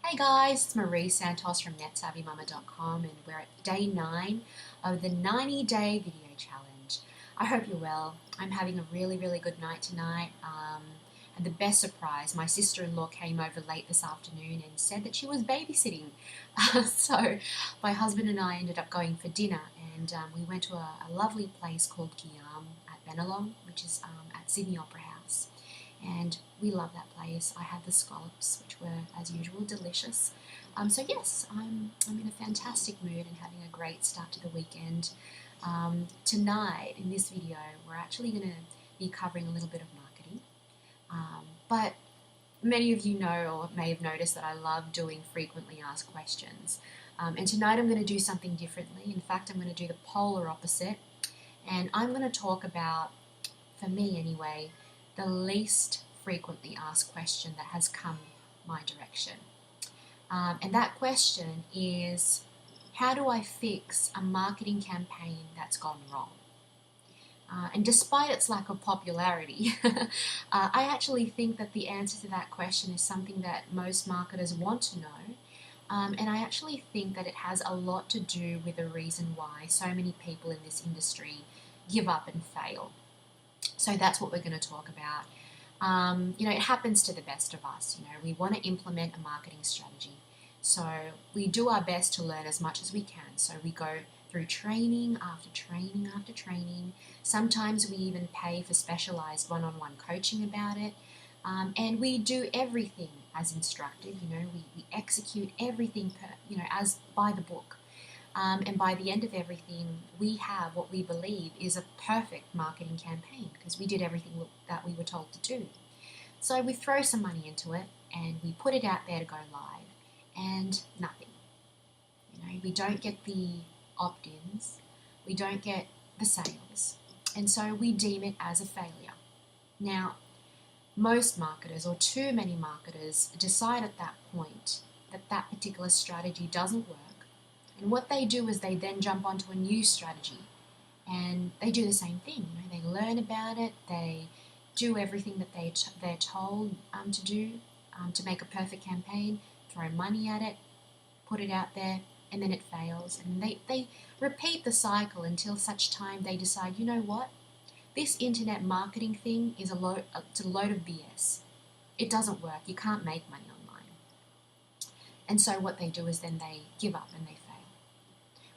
Hey guys, it's Marie Santos from netsavvymama.com and we're at day 9 of the 90-day video challenge. I hope you're well. I'm having a really good night tonight. And the best surprise, my sister-in-law came over late this afternoon and said that she was babysitting. So my husband and I ended up going for dinner and we went to a lovely place called Guillaume at Benelong, which is at Sydney Opera House. And we love that place. I had the scallops, which were, as usual, delicious. So yes, I'm in a fantastic mood and having a great start to the weekend. Tonight, in this video, we're actually going to be covering a little bit of marketing. But many of you know or may have noticed that I love doing frequently asked questions. And tonight I'm going to do something differently. In fact, I'm going to do the polar opposite. And I'm going to talk about, for me anyway, the least frequently asked question that has come my direction. And that question is, how do I fix a marketing campaign that's gone wrong? And despite its lack of popularity, I actually think that the answer to that question is something that most marketers want to know. And I actually think that it has a lot to do with the reason why so many people in this industry give up and fail. So that's what we're going to talk about. It happens to the best of us. We want to implement a marketing strategy. So we do our best to learn as much as we can. So we go through training after training after training. Sometimes we even pay for specialized one-on-one coaching about it. And we do everything as instructed. We execute everything as by the book. And by the end of everything, we have what we believe is a perfect marketing campaign because we did everything that we were told to do. So we throw some money into it and we put it out there to go live and nothing. We don't get the opt-ins, we don't get the sales, and so we deem it as a failure. Now, most marketers, or too many marketers, decide at that point that that particular strategy doesn't work. And what they do is they then jump onto a new strategy and they do the same thing. They learn about it, they do everything that they're told to do to make a perfect campaign, throw money at it, put it out there, and then it fails. And they repeat the cycle until such time they decide, you know what, this internet marketing thing is a load of BS. It doesn't work. You can't make money online. And so what they do is then they give up and they fail.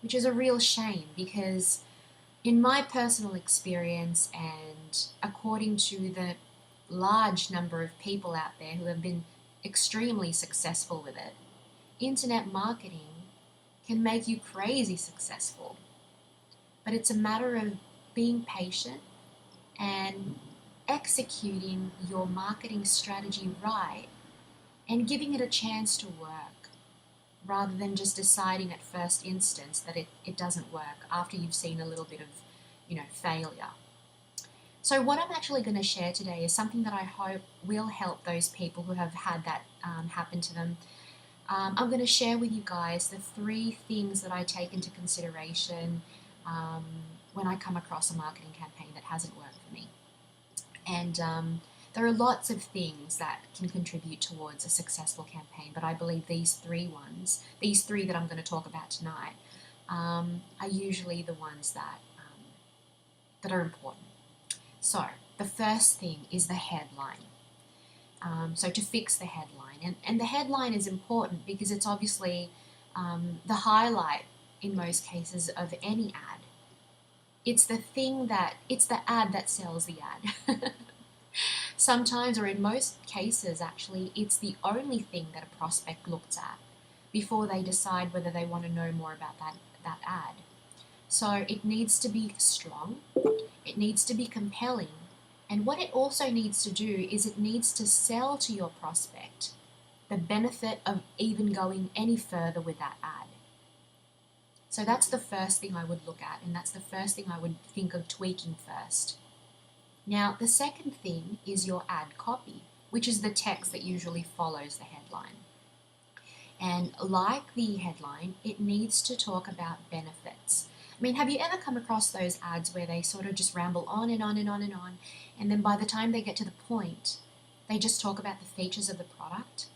Which is a real shame because in my personal experience and according to the large number of people out there who have been extremely successful with it, internet marketing can make you crazy successful. But it's a matter of being patient and executing your marketing strategy right and giving it a chance to work, rather than just deciding at first instance that it doesn't work after you've seen a little bit of, failure. So what I'm actually going to share today is something that I hope will help those people who have had that happen to them. I'm going to share with you guys the 3 things that I take into consideration when I come across a marketing campaign that hasn't worked for me. And there are lots of things that can contribute towards a successful campaign, but I believe these 3 that I'm going to talk about tonight, are usually the ones that are important. So the first thing is the headline. So to fix the headline, and the headline is important because it's obviously the highlight in most cases of any ad. It's the ad that sells the ad. Sometimes, or in most cases actually, it's the only thing that a prospect looks at before they decide whether they want to know more about that ad. So it needs to be strong, it needs to be compelling, and what it also needs to do is it needs to sell to your prospect the benefit of even going any further with that ad. So that's the first thing I would look at, and that's the first thing I would think of tweaking first. Now, the second thing is your ad copy, which is the text that usually follows the headline. And like the headline, it needs to talk about benefits. I mean, have you ever come across those ads where they sort of just ramble on and on and on and on, and then by the time they get to the point, they just talk about the features of the product?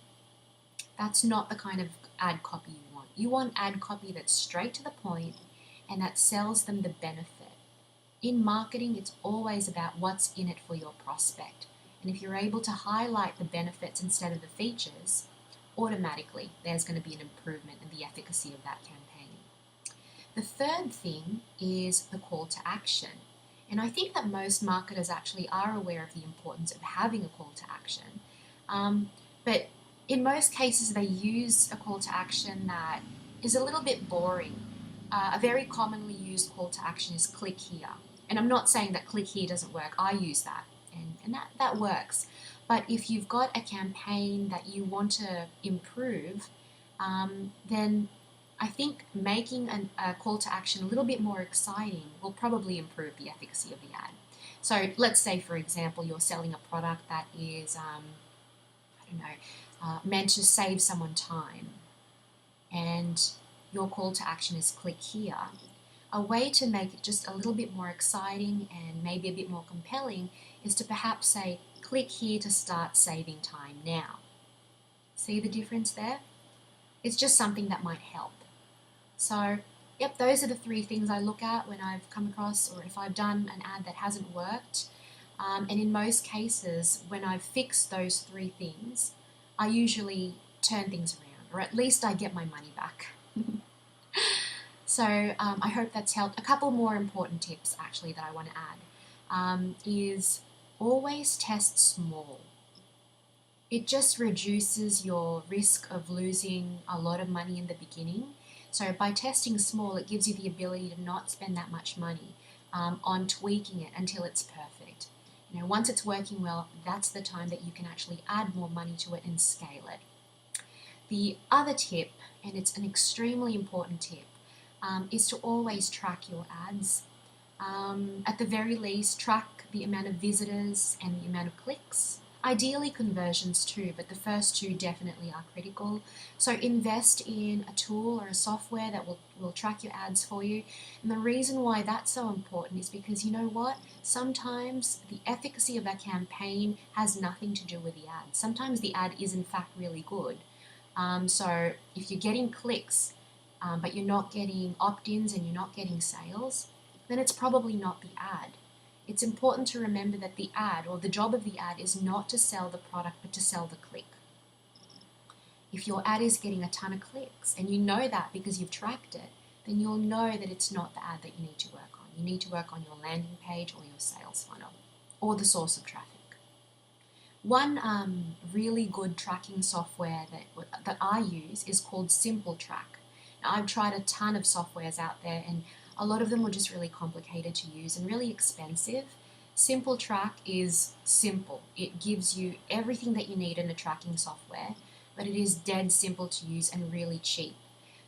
That's not the kind of ad copy you want. You want ad copy that's straight to the point and that sells them the benefit. In marketing, it's always about what's in it for your prospect. And if you're able to highlight the benefits instead of the features, automatically there's going to be an improvement in the efficacy of that campaign. The third thing is the call to action. And I think that most marketers actually are aware of the importance of having a call to action. But in most cases, they use a call to action that is a little bit boring. A very commonly used call to action is click here. And I'm not saying that click here doesn't work. I use that, and that works. But if you've got a campaign that you want to improve, then I think making a call to action a little bit more exciting will probably improve the efficacy of the ad. So let's say, for example, you're selling a product that is, meant to save someone time, and your call to action is click here. A way to make it just a little bit more exciting and maybe a bit more compelling is to perhaps say, click here to start saving time now. See the difference there? It's just something that might help. So, yep, those are the three things I look at when I've come across or if I've done an ad that hasn't worked. And in most cases, when I've fixed those three things, I usually turn things around, or at least I get my money back. So I hope that's helped. A couple more important tips actually that I want to add is always test small. It just reduces your risk of losing a lot of money in the beginning. So by testing small, it gives you the ability to not spend that much money on tweaking it until it's perfect. You know, once it's working well, that's the time that you can actually add more money to it and scale it. The other tip, and it's an extremely important tip, is to always track your ads. At the very least, track the amount of visitors and the amount of clicks. Ideally conversions too, but the first two definitely are critical. So invest in a tool or a software that will track your ads for you. And the reason why that's so important is because you know what? Sometimes the efficacy of a campaign has nothing to do with the ad. Sometimes the ad is in fact really good. So if you're getting clicks, but you're not getting opt-ins and you're not getting sales, then it's probably not the ad. It's important to remember that the ad, or the job of the ad, is not to sell the product, but to sell the click. If your ad is getting a ton of clicks, and you know that because you've tracked it, then you'll know that it's not the ad that you need to work on. You need to work on your landing page or your sales funnel, or the source of traffic. One really good tracking software that I use is called Trakk. Now, I've tried a ton of softwares out there, and a lot of them were just really complicated to use and really expensive. Trakk is simple. It gives you everything that you need in a tracking software, but it is dead simple to use and really cheap.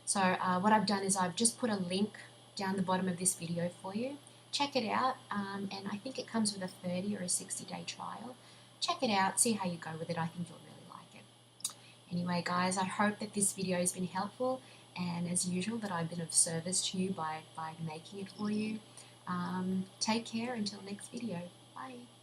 So what I've done is I've just put a link down the bottom of this video for you. Check it out, and I think it comes with a 30 or a 60-day trial. Check it out, see how you go with it. I think you'll really like it. Anyway, guys, I hope that this video has been helpful, and as usual that I've been of service to you by making it for you. Take care until next video. Bye.